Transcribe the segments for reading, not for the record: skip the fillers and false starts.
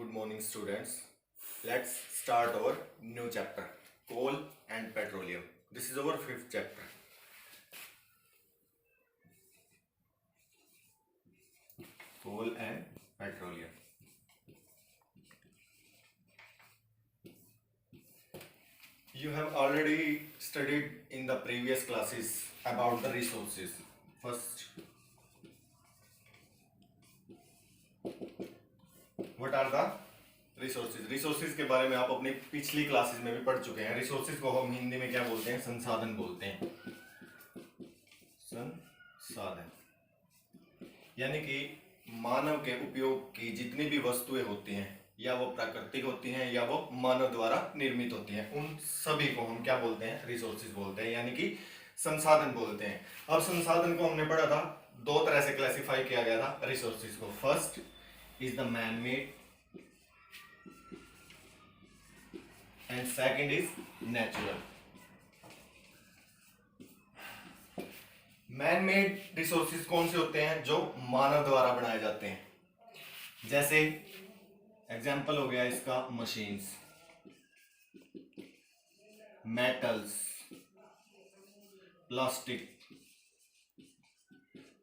good morning, students. Let's start our new chapter, coal and petroleum. This is our fifth chapter. Coal and petroleum. You have already studied in the previous classes about the resources. First, what are the resources? Resources के बारे में आप अपनी पिछली classes में भी पढ़ चुके हैं. रिसोर्सेज को हम हिंदी में क्या बोलते हैं? संसाधन बोलते हैं. संसाधन यानी कि मानव के उपयोग की जितनी भी वस्तुएं होती हैं, या वो प्राकृतिक होती हैं या वो मानव द्वारा निर्मित होती हैं, उन सभी को हम क्या बोलते हैं? रिसोर्सेज बोलते हैं, यानी कि संसाधन बोलते हैं. अब संसाधन को हमने पढ़ा था, दो तरह से क्लासिफाई किया गया था रिसोर्सेज को. First is the man made and second is natural. Man made resources कौन से होते हैं? जो मानव द्वारा बनाए जाते हैं. जैसे एग्जाम्पल हो गया इसका मशीन्स, मेटल्स, प्लास्टिक,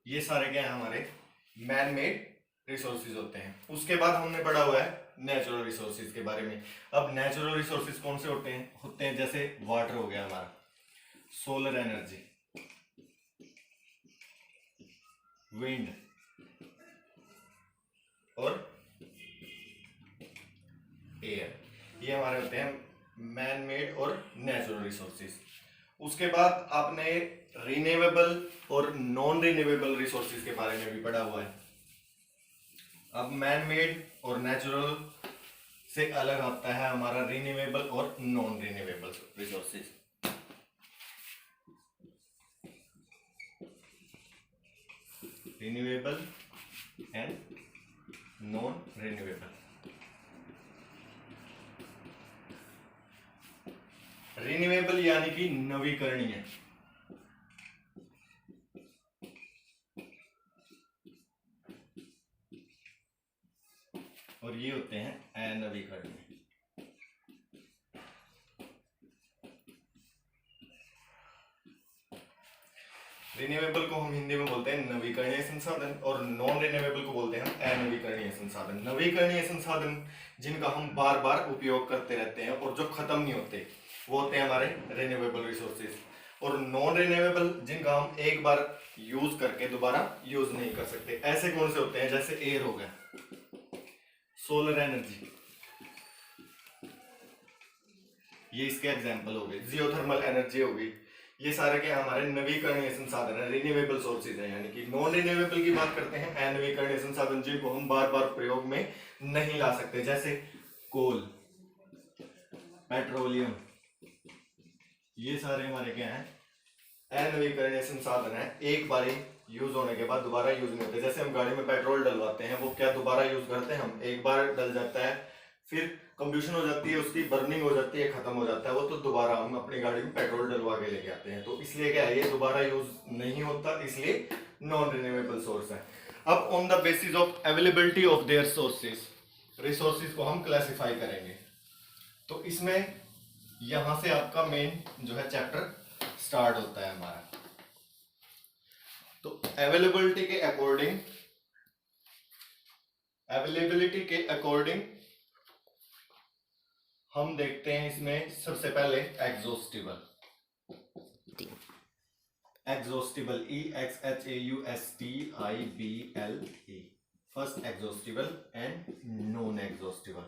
ये सारे क्या है? हमारे मैन मेड रिसोर्सेज होते हैं. उसके बाद हमने पढ़ा हुआ है नेचुरल रिसोर्सेज के बारे में. अब नेचुरल रिसोर्सेज कौन से होते हैं? जैसे वाटर हो गया हमारा, सोलर एनर्जी, विंड और एयर. ये हमारे होते हैं मैन मेड और नेचुरल रिसोर्सेज. उसके बाद आपने रिन्यूएबल और नॉन रिन्यूएबल रिसोर्सेज के बारे में भी पढ़ा हुआ है. अब मैन मेड और नेचुरल से अलग आता है हमारा रिन्यूएबल और non renewable resources. Renewable and non renewable. Renewable यानी कि नवीकरणीय, और ये होते हैं अनवीकरणीय. रिन्यूएबल को हम हिंदी में बोलते हैं नवीकरणीय संसाधन, और नॉन रिन्यूएबल को बोलते हैं हम अनवीकरणीय संसाधन. नवीकरणीय संसाधन जिनका हम बार बार उपयोग करते रहते हैं और जो खत्म नहीं होते, वो होते हैं हमारे रिन्यूएबल रिसोर्सेज. और नॉन रिन्यूएबल जिनका हम एक बार यूज करके दोबारा यूज नहीं कर सकते. ऐसे कौन से होते हैं? जैसे एयर हो गया, सोलर एनर्जी, ये इसके एग्जांपल हो गए. जियोथर्मल एनर्जी हो गई. ये सारे के हमारे नवीकरणीय संसाधन है, रिन्यूएबल सोर्सेज है. यानी कि नॉन रिन्यूएबल की बात करते हैं, अनवीकरणीय संसाधन जिनको हम बार बार प्रयोग में नहीं ला सकते. जैसे कोल, पेट्रोलियम, ये सारे हमारे क्या हैं? अनवीकरणीय संसाधन है. एक बार यूज होने के बाद दोबारा यूज नहीं होते. जैसे हम गाड़ी में पेट्रोल डलवाते हैं, वो क्या दोबारा यूज करते हैं? हम एक बार डल जाता है, फिर कंबशन हो जाती है, उसकी बर्निंग हो जाती है, खत्म हो जाता है वो, तो दोबारा हम अपनी गाड़ी में पेट्रोल डलवा के लेके आते हैं. तो इसलिए क्या है? ये दोबारा यूज नहीं होता, इसलिए नॉन रिन्यूएबल सोर्स है. अब on the basis of availability of their sources, resources को हम क्लासिफाई करेंगे. तो इसमें यहां से आपका मेन जो है चैप्टर स्टार्ट होता है हमारा. तो अवेलेबिलिटी के अकॉर्डिंग हम देखते हैं इसमें सबसे पहले exhaustible, EXHAUSTIBLE. First exhaustible and non exhaustible.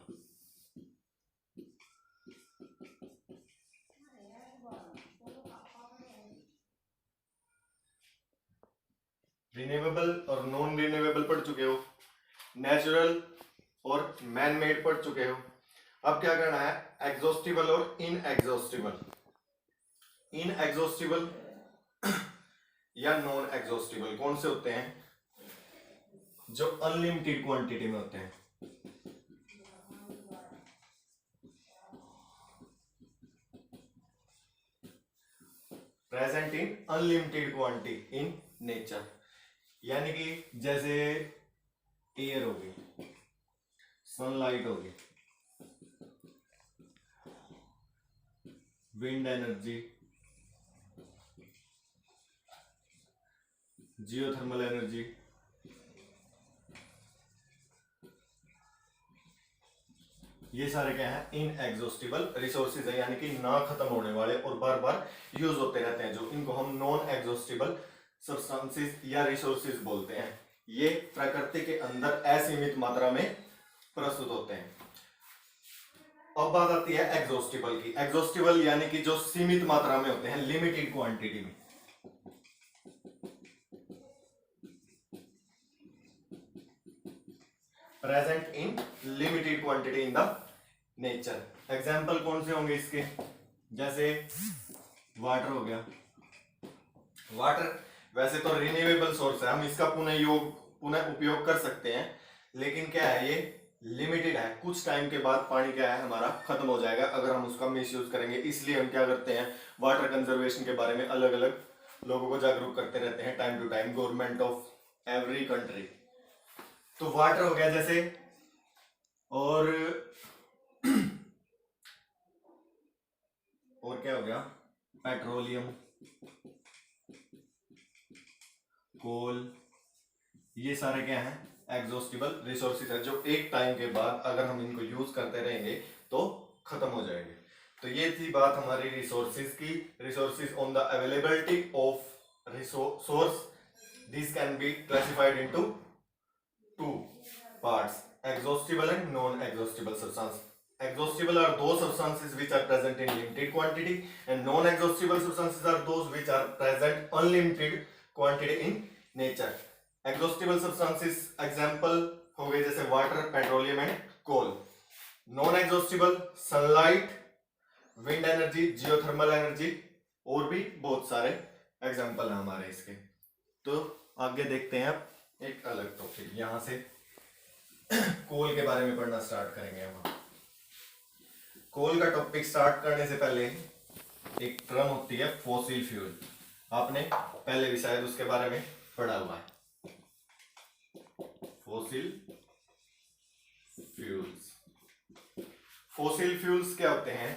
Renewable और नॉन रिन्यूएबल पढ़ चुके हो, नेचुरल और मैन मेड पढ़ चुके हो. अब क्या करना है? एग्जॉस्टिबल और इनएग्जॉस्टिबल. इनएग्जॉस्टिबल या नॉन एग्जॉस्टिबल कौन से होते हैं? जो अनलिमिटेड क्वांटिटी में होते हैं. Present in unlimited quantity in nature. यानी कि जैसे एयर हो गई, सनलाइट होगी, विंड एनर्जी, जियोथर्मल एनर्जी, ये सारे क्या है, इनएग्जॉस्टिबल रिसोर्सेज है, यानी कि ना खत्म होने वाले और बार बार यूज होते रहते हैं, जो इनको हम नॉन एग्जॉस्टिबल सब्सटेंसेस या रिसोर्सेज बोलते हैं। ये प्रकृति के अंदर असीमित मात्रा में प्रस्तुत होते हैं। अब बात आती है एग्जॉस्टिबल की। एग्जॉस्टिबल यानी कि जो सीमित मात्रा में होते हैं, लिमिटेड क्वांटिटी में। Present in limited quantity in the nature. Example कौन से होंगे इसके? जैसे वाटर हो गया। वाटर वैसे तो रिन्यूएबल सोर्स है, हम इसका पुनः उपयोग कर सकते हैं, लेकिन क्या है, ये लिमिटेड है। कुछ टाइम के बाद पानी क्या है हमारा खत्म हो जाएगा अगर हम उसका मिसयूज करेंगे। इसलिए हम क्या करते हैं, वाटर कंजर्वेशन के बारे में अलग अलग लोगों को जागरूक करते रहते हैं time to time, government of every country. तो वाटर हो गया जैसे, और क्या हो गया, पेट्रोलियम, कोल, ये सारे क्या हैं, एग्जॉस्टिबल रिसोर्सेज है, जो एक टाइम के बाद अगर हम इनको यूज करते रहेंगे तो खत्म हो जाएंगे। तो ये थी बात हमारी रिसोर्सेज की। Resources on the availability of resource, this can be classified into two parts: exhaustible and non-exhaustible substance. Exhaustible are those substances which are present in limited quantity, and non-exhaustible substances are those which are present unlimited quantity in nature. Exhaustible substances example हो गए जैसे water, petroleum and coal. Non exhaustible sunlight, wind energy, geothermal energy, और भी बहुत सारे example हैं हमारे इसके। तो आगे देखते हैं अब एक अलग टॉपिक। यहां से कोल के बारे में पढ़ना स्टार्ट करेंगे हम। कोल का टॉपिक स्टार्ट करने से पहले एक टर्म होती है फॉसिल फ्यूल। आपने पहले भी शायद उसके बारे में पढ़ा हुआ है, फॉसिल फ्यूल्स। फॉसिल फ्यूल्स क्या होते हैं?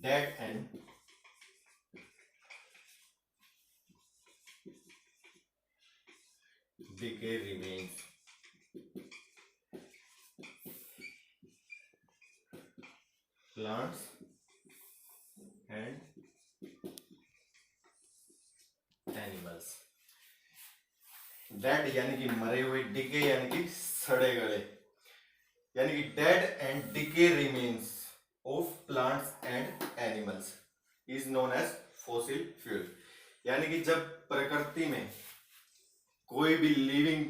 Dead and decay remains, plants and animals। Dead यानी कि मरे हुए, डिके यानी कि सड़े गले, यानी कि dead and decay remains of plants and animals is known as fossil fuel. यानी कि जब प्रकृति में कोई भी लिविंग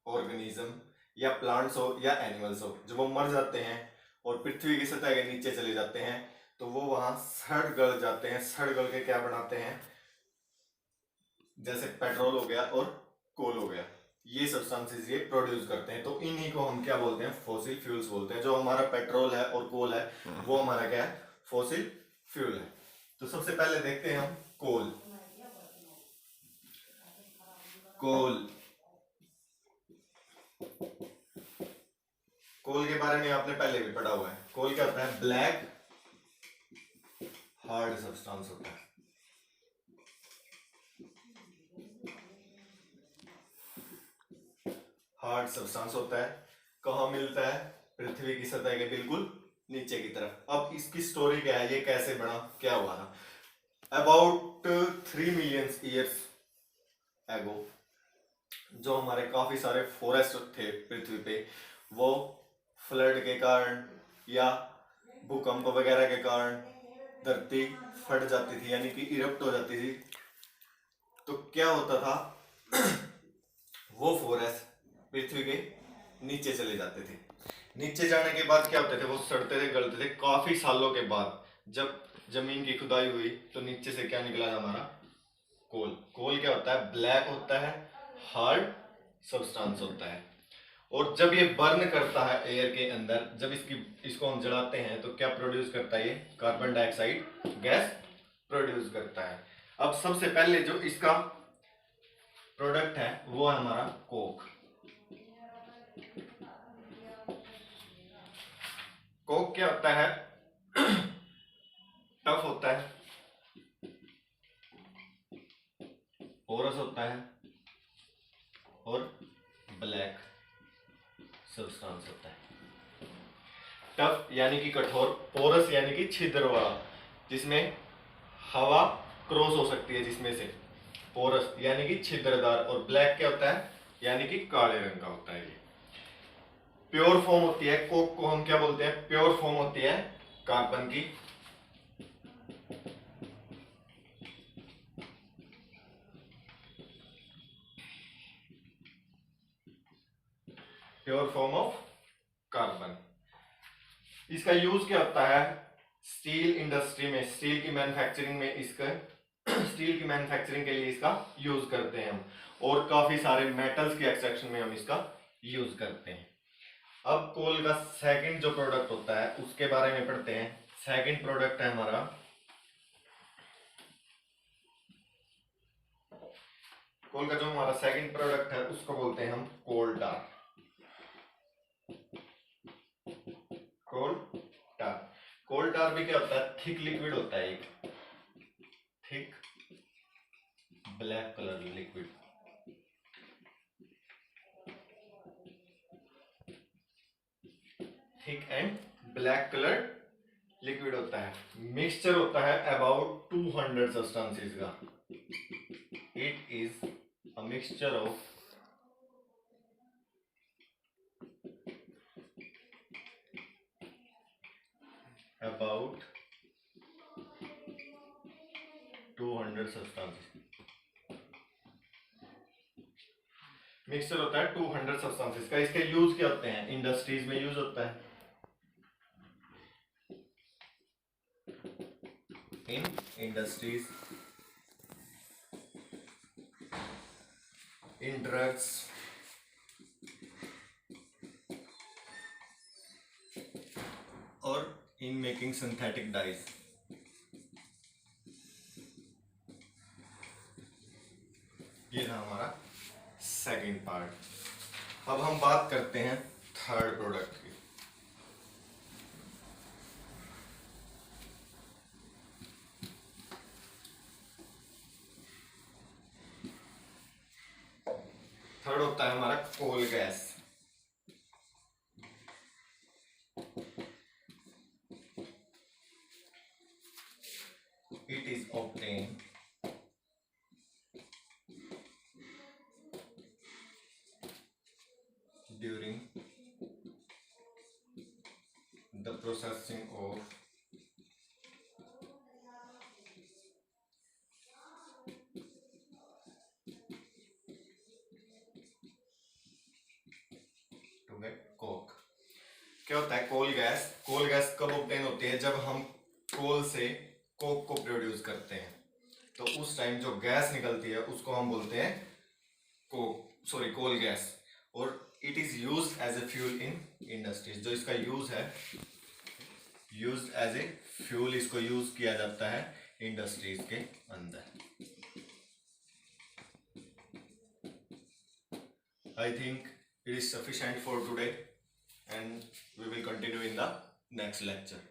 ऑर्गेनिज्म या प्लांट्स हो या एनिमल्स हो, जब वो मर जाते हैं और पृथ्वी की सतह के नीचे चले जाते हैं, तो वो वहां सड़ गल जाते हैं। सड़ गल के क्या बनाते हैं? जैसे पेट्रोल हो गया और कोल हो गया, ये सब्सटेंसेस ये प्रोड्यूस करते हैं। तो इन्हीं को हम क्या बोलते हैं? फॉसिल फ्यूल्स बोलते हैं। जो हमारा पेट्रोल है और कोल है, वो हमारा क्या है? फॉसिल फ्यूल है। तो सबसे पहले देखते हैं हम कोल। कोल के बारे में आपने पहले भी पढ़ा हुआ है। कोल क्या होता है? ब्लैक हार्ड सब्सटेंस होता है। हार्ड सब्सटेंस होता है। कहाँ मिलता है? पृथ्वी की सतह के बिल्कुल नीचे की तरफ। अब इसकी स्टोरी क्या है, ये कैसे बना, क्या हुआ था? अबाउट 3 मिलियन ईयर्स एगो जो हमारे काफी सारे फॉरेस्ट थे पृथ्वी पे, वो फ्लड के कारण या भूकंप वगैरह के कारण धरती फट जाती थी, यानी कि इरप्ट हो जाती थी। तो क्या होता था वो फॉरेस्ट पृथ्वी के नीचे चले जाते थे। नीचे जाने के बाद क्या होते थे? वो सड़ते थे, गलते थे। काफी सालों के बाद जब जमीन की खुदाई हुई तो नीचे से क्या निकला हमारा? कोल। कोल क्या होता है? ब्लैक होता है, हार्ड सब्सटेंस होता है। और जब ये बर्न करता है एयर के अंदर, जब इसको हम जलाते हैं तो क्या प्रोड्यूस करता है? ये कार्बन डाइऑक्साइड गैस प्रोड्यूस करता है। अब सबसे पहले जो इसका प्रोडक्ट है वो है हमारा कोक। कोक क्या होता है? टफ होता है, पोरस होता है और ब्लैक सब्सटेंस होता है। टफ यानी कि कठोर, पोरस यानी कि छिद्र वाला, जिसमें हवा क्रॉस हो सकती है जिसमें से, पोरस यानी कि छिद्रदार। और ब्लैक क्या होता है? यानी कि काले रंग का होता है। ये प्योर फॉर्म होती है कोक को हम क्या बोलते हैं? प्योर फॉर्म होती है कार्बन की। Pure form of carbon. इसका यूज क्या होता है? स्टील इंडस्ट्री में, स्टील की मैन्युफैक्चरिंग में इसका स्टील की मैन्युफैक्चरिंग के लिए इसका यूज करते हैं हम, और काफी सारे मेटल्स के एक्सट्रैक्शन में हम इसका यूज करते हैं। अब कोल का सेकंड जो प्रोडक्ट होता है उसके बारे में पढ़ते हैं। सेकंड प्रोडक्ट है हमारा, कोल का जो हमारा सेकंड प्रोडक्ट है उसको बोलते हैं हम कोल टार। कोल टार, कोल टार भी क्या होता है? थिक लिक्विड होता है, एक thick black colour liquid. Thick and black colour liquid होता है। मिक्सचर होता है अबाउट 200 सब्सटेंसेस का। It is a mixture of about 200 substances. Mixture होता है 200 सब्सटेंसेस का। इसके यूज क्या होते हैं? इंडस्ट्रीज में यूज होता है, इन इंडस्ट्रीज, इन ड्रग्स, और इन मेकिंग सिंथेटिक डाइज। ये था हमारा सेकंड पार्ट। अब हम बात करते हैं थर्ड प्रोडक्ट की। थर्ड होता है हमारा coal gas. It is obtain during the processing of to get coke। क्या होता है कोल गैस? कोल गैस कब ऑब्टेन होती है? जब हम कोल से कोक को प्रोड्यूस करते हैं, तो उस टाइम जो गैस निकलती है उसको हम बोलते हैं कोल गैस। और it is used as a fuel in industries. जो इसका यूज है, यूज्ड एज ए फ्यूल, इसको यूज किया जाता है इंडस्ट्रीज के अंदर। I think it is sufficient for today, and we will continue in the next lecture.